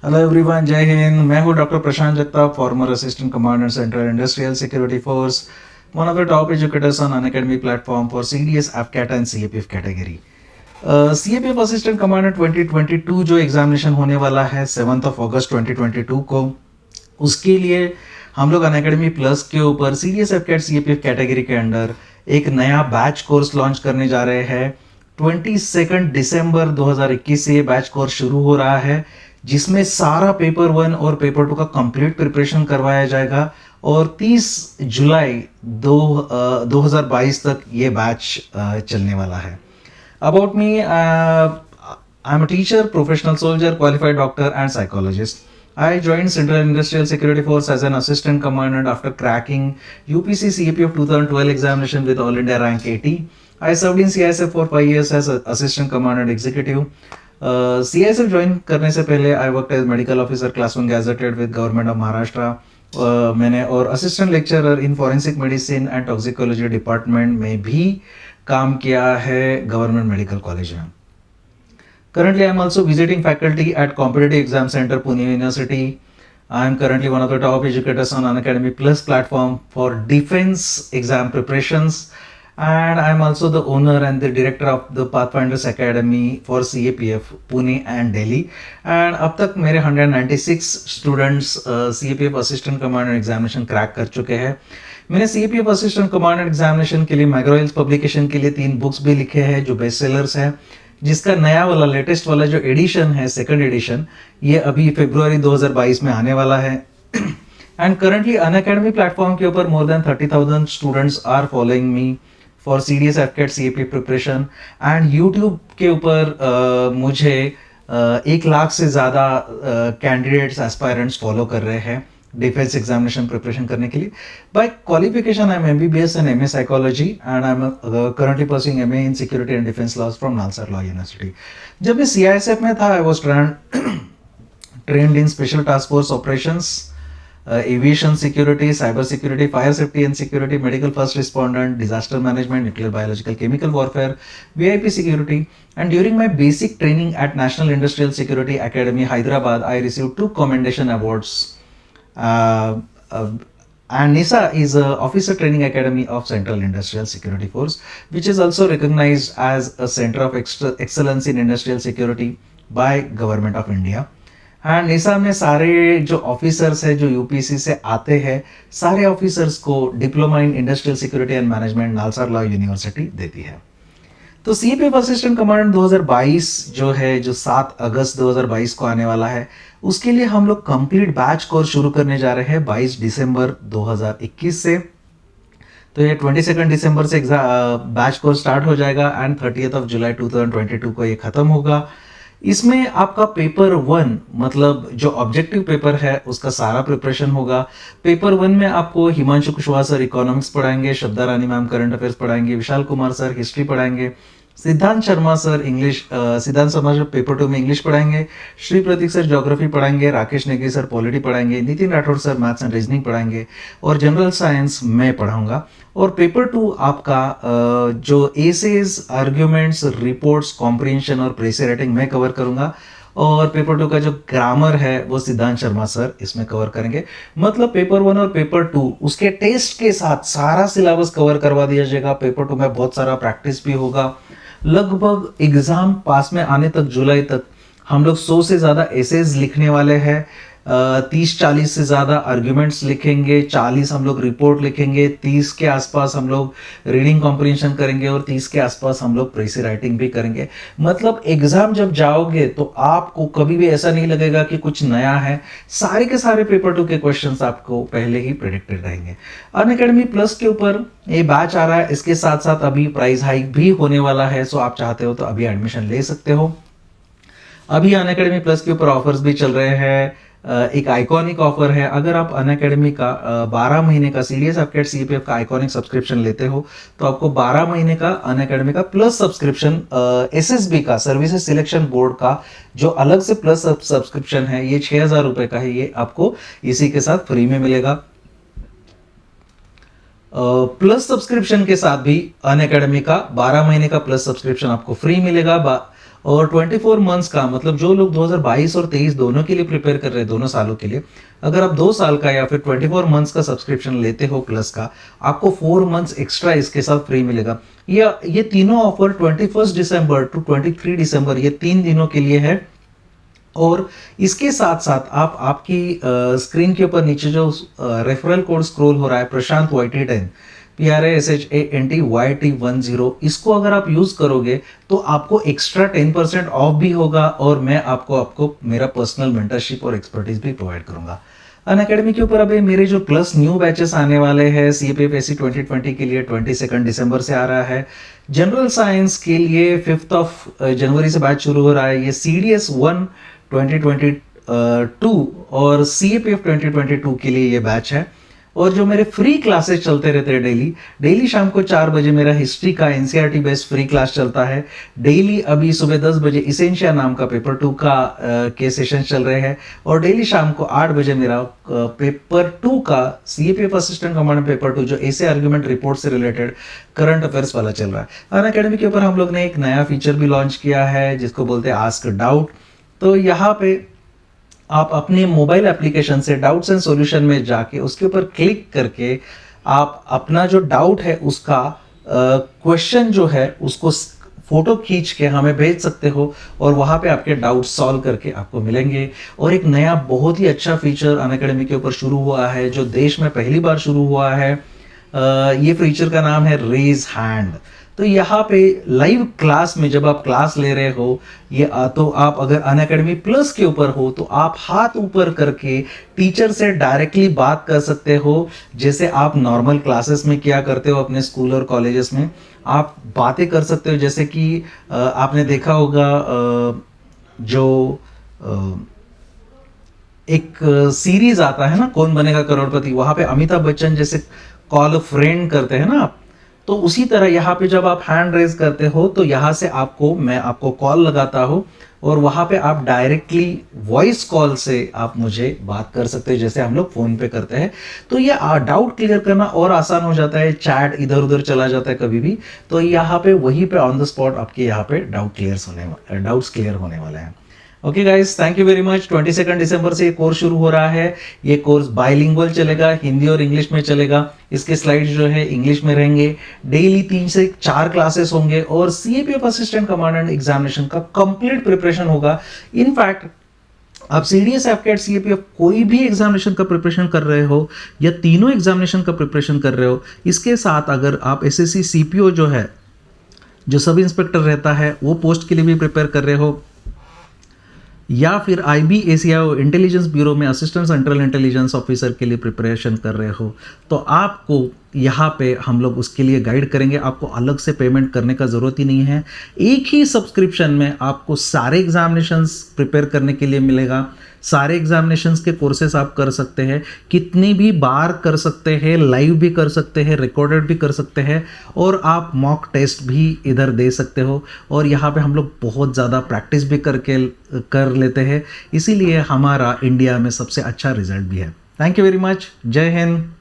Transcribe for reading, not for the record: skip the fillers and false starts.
Hello everyone, जय हिंद। मैं हूं doctor Prashant Jagtap, farmer assistant commander central industrial security force, one of the top educators on Unacademy platform for CDS, AFCAT and CAPF category. CAPF assistant commander 2022 जो examination होने वाला है 7 अगस्त 2022 को, उसके लिए हम लोग अनअकैडमी प्लस के ऊपर सीडीएस, एफकैट, सीएपीएफ कैटेगरी के अंडर एक नया बैच कोर्स लॉन्च करने जा रहे हैं। 22 दिसंबर 2021 से ये बैच कोर्स शुरू हो रहा है, जिसमें सारा पेपर 1 और पेपर 2 का कंप्लीट प्रिपरेशन करवाया जाएगा और 30 जुलाई 2022 तक ये बैच चलने वाला है। About me, I am a teacher, professional soldier, qualified doctor and psychologist. I joined Central Industrial Security Force as an assistant commandant after cracking UPC CAPF 2012 examination with All India rank 80. I served in CISF for 5 years as assistant commandant executive. CISF join करने से पहले I worked as medical officer class 1 gazetted with government of Maharashtra. मैंने और assistant lecturer in forensic medicine and toxicology department में भी काम किया है गवर्नमेंट मेडिकल कॉलेज में. Currently, I am also visiting faculty at Competitive Exam Center, Pune University. I am currently one of the top educators on Unacademy Plus platform for defense exam preparations. And I am also the owner and the director of the Pathfinders Academy for CAPF, Pune and Delhi. And अब तक मेरे 196 students CAPF assistant commander examination crack कर चुके हैं. मैंने CAPF assistant commander examination के लिए मैग्रोइल्स publication के लिए 3 बुक्स भी लिखे हैं जो बेस्ट सेलर्स हैं, जिसका नया वाला लेटेस्ट वाला जो एडिशन है, सेकंड एडिशन, ये अभी फरवरी 2022 में आने वाला है. एंड करंटली अनअकैडमी प्लेटफॉर्म के ऊपर more than 30,000 students are following me for CDS, AFCAT, CAP preparation. And YouTube के ऊपर मुझे 1 लाख से ज़्यादा कैंडिडेट्स, एस्पायरेंट्स फॉलो कर रहे हैं डिफेंस एग्जामिनेशन प्रिपरेशन करने के लिए. By qualification I am MBBS and MA psychology and I am currently pursuing MA in security and defence laws from NALSAR law university. जब मैं CISF में था, I was trained in special task force operations, aviation security, cyber security, fire safety and security, medical first respondent, disaster management, nuclear, biological, chemical warfare, VIP security. And during my basic training at national industrial security academy Hyderabad, I receive 2 commendation awards. And NISA is a officer training academy of Central Industrial Security Force, which is also recognized as a center of excellence in industrial security by Government of India. And NISA में सारे जो officers हैं जो UPC से आते हैं, सारे officers को diploma in industrial security and management NALSA law university देती है. तो CAPF असिस्टेंट कमांडेंट 2022 जो है, जो 7 अगस्त 2022 को आने वाला है, उसके लिए हम लोग कंप्लीट बैच कोर्स शुरू करने जा रहे हैं 22 दिसंबर 2021 से. तो ये 22 दिसंबर से बैच कोर्स स्टार्ट हो जाएगा एंड 30 जुलाई 2022 को ये खत्म होगा. इसमें आपका पेपर 1, मतलब जो ऑब्जेक्टिव पेपर है, उसका सारा प्रिपरेशन होगा. पेपर 1 में आपको हिमांशु कुशवाहा सर इकोनॉमिक्स पढ़ाएंगे, श्रद्धा रानी मैम करंट अफेयर्स पढ़ाएंगे, विशाल कुमार सर हिस्ट्री पढ़ाएंगे, सिद्धांत शर्मा सर पेपर 2 में इंग्लिश पढ़ाएंगे, श्री प्रतीक सर ज्योग्राफी पढ़ाएंगे, राकेश नेगी सर पॉलिटी पढ़ाएंगे, Nitin Rathore sir maths and reasoning पढ़ाएंगे और जनरल साइंस मैं पढ़ाऊंगा. और पेपर 2 आपका जो एसेज, आर्ग्यूमेंट्स, रिपोर्ट्स, कॉम्प्रिहेंशन और प्रेसी राइटिंग मैं कवर करूंगा. और पेपर 2 का जो ग्रामर है वो सिद्धांत शर्मा सर इसमें कवर करेंगे. मतलब पेपर 1 और पेपर 2 उसके टेस्ट के साथ सारा सिलेबस कवर करवा दिया जाएगा. पेपर 2 में बहुत सारा प्रैक्टिस भी होगा. लगभग एग्जाम पास में आने तक, जुलाई तक, हम लोग 100 से ज़्यादा एसेज लिखने वाले हैं. 30-40 से ज़्यादा आर्ग्यूमेंट्स लिखेंगे, 40 हम लोग रिपोर्ट लिखेंगे, 30 के आसपास हम लोग रीडिंग कॉम्प्रिहेंशन करेंगे और 30 के आसपास हम लोग प्रेसी राइटिंग भी करेंगे. मतलब एग्जाम जब जाओगे तो आपको कभी भी ऐसा नहीं लगेगा कि कुछ नया है. सारे के सारे पेपर 2 के क्वेश्चंस आपको पहले ही प्रेडिक्टेड रहेंगे. अनअकैडमी प्लस के ऊपर ये बैच आ रहा है, इसके साथ साथ अभी प्राइस हाइक भी होने वाला है. सो आप चाहते हो तो अभी एडमिशन ले सकते हो. अभी अनअकैडमी प्लस के ऊपर ऑफर्स भी चल रहे हैं. एक आइकॉनिक ऑफर है. अगर आप अनअकैडमी का 12 महीने का सीडीएस, एफकैट, सीएपीएफ का आइकॉनिक सब्सक्रिप्शन लेते हो तो आपको 12 महीने का अनअकैडमी का प्लस सब्सक्रिप्शन, SSB का, सर्विसेज सिलेक्शन बोर्ड का जो अलग से प्लस सब्सक्रिप्शन है, ये 6,000 रुपए का है, ये आपको इसी के साथ फ्री में मिलेगा. प्लस सब्सक्रिप्शन के साथ भी अनअकैडमी का 12 महीने का प्लस सब्सक्रिप्शन आपको फ्री मिलेगा. और 24 मंथ्स का मतलब जो लोग 2022 और 23 दोनों के लिए प्रिपेयर कर रहे हैं, दोनों सालों के लिए, अगर आप 2 साल का या फिर 24 मंथ्स का सब्सक्रिप्शन लेते हो प्लस का, आपको 4 मंथ्स एक्स्ट्रा इसके साथ फ्री मिलेगा। ये तीनों ऑफर 21 दिसंबर टू 23 दिसंबर ये 3 दिनों के लिए है। और इसके साथ साथ आप आपकी स्क्रीन के ऊपर नीचे जो रेफरल कोड स्क्रॉल हो रहा है प्रशांत YT10 PRASHANTYT10, इसको अगर आप यूज करोगे तो आपको एक्स्ट्रा 10% ऑफ भी होगा और मैं आपको मेरा पर्सनल मेंटरशिप और एक्सपर्टीज भी प्रोवाइड करूंगा। अनअकैडमी के ऊपर अभी मेरे जो प्लस न्यू बैचेस आने वाले हैं CAPFSC 2020 के लिए 22 दिसंबर से आ रहा है। जनरल साइंस के लिए 5 जनवरी से बैच शुरू हो रहा है। ये CDS 1 2022 और CAPF 2022 के लिए ये बैच है। और जो मेरे फ्री क्लासेस चलते रहते हैं डेली शाम को 4 बजे मेरा हिस्ट्री का NCERT बेस्ड फ्री क्लास चलता है। डेली अभी सुबह 10 बजे इसेंशिया नाम का पेपर 2 का के सेशन चल रहे हैं। और डेली शाम को 8 बजे मेरा पेपर 2 का CAPF असिस्टेंट कमांडेंट पेपर 2 जो ऐसे आर्ग्यूमेंट रिपोर्ट से रिलेटेड करंट अफेयर्स वाला चल रहा है। अनअकैडमी के ऊपर हम लोग ने एक नया फीचर भी लॉन्च किया है जिसको बोलते हैं आस्क डाउट। तो यहाँ पे आप अपने मोबाइल एप्लीकेशन से डाउट्स एंड सॉल्यूशन में जाके उसके ऊपर क्लिक करके आप अपना जो डाउट है उसका क्वेश्चन जो है उसको फोटो खींच के हमें भेज सकते हो और वहां पे आपके डाउट सॉल्व करके आपको मिलेंगे। और एक नया बहुत ही अच्छा फीचर अनअकैडमी के ऊपर शुरू हुआ है जो देश में पहली बार शुरू हुआ है। ये फीचर का नाम है रेज हैंड। तो यहाँ पे लाइव क्लास में जब आप क्लास ले रहे हो तो आप अगर अनअकैडमी प्लस के ऊपर हो तो आप हाथ ऊपर करके टीचर से डायरेक्टली बात कर सकते हो जैसे आप नॉर्मल क्लासेस में किया करते हो अपने स्कूल और कॉलेजेस में। आप बातें कर सकते हो जैसे कि आपने देखा होगा जो एक सीरीज आता है ना कौन बनेगा करोड़पति, वहां पे अमिताभ बच्चन जैसे कॉल फ्रेंड करते हैं ना आप, तो उसी तरह यहाँ पे जब आप हैंड रेज करते हो तो यहाँ से मैं आपको कॉल लगाता हूँ और वहां पे आप डायरेक्टली वॉइस कॉल से आप मुझे बात कर सकते हो जैसे हम लोग फोन पे करते हैं। तो ये डाउट क्लियर करना और आसान हो जाता है, चैट इधर उधर चला जाता है कभी भी, तो यहाँ पे वहीं पे ऑन द स्पॉट आपके यहाँ पे डाउट्स क्लियर होने वाले हैं। Okay guys, thank you very much. 22 दिसंबर से ये कोर्स शुरू हो रहा है। ये कोर्स बाइलिंगुअल चलेगा, हिंदी और इंग्लिश में चलेगा। इसके स्लाइड्स जो है इंग्लिश में रहेंगे। डेली 3 से 4 क्लासेस होंगे और CAPF असिस्टेंट कमांडेंट एग्जामिनेशन का कंप्लीट प्रिपरेशन होगा। इनफैक्ट आप CDS AFCAT CAPF कोई भी एग्जामिनेशन का प्रिपरेशन कर रहे हो या तीनों एग्जामिनेशन का प्रिपरेशन कर रहे हो, इसके साथ अगर आप SSC CPO जो है जो सब इंस्पेक्टर रहता है वो पोस्ट के लिए भी प्रिपेयर कर रहे हो या फिर IB/ACIO इंटेलिजेंस ब्यूरो में असिस्टेंट सेंट्रल इंटेलिजेंस ऑफिसर के लिए प्रिपरेशन कर रहे हो, तो आपको यहाँ पे हम लोग उसके लिए गाइड करेंगे। आपको अलग से पेमेंट करने का ज़रूरत ही नहीं है। एक ही सब्सक्रिप्शन में आपको सारे एग्जामिनेशंस प्रिपेयर करने के लिए मिलेगा। सारे एग्जामिनेशंस के कोर्सेस आप कर सकते हैं, कितनी भी बार कर सकते हैं, लाइव भी कर सकते हैं, रिकॉर्डेड भी कर सकते हैं और आप मॉक टेस्ट भी इधर दे सकते हो। और यहाँ पे हम लोग बहुत ज़्यादा प्रैक्टिस भी कर लेते हैं, इसीलिए हमारा इंडिया में सबसे अच्छा रिजल्ट भी है। Thank you very much. जय हिंद।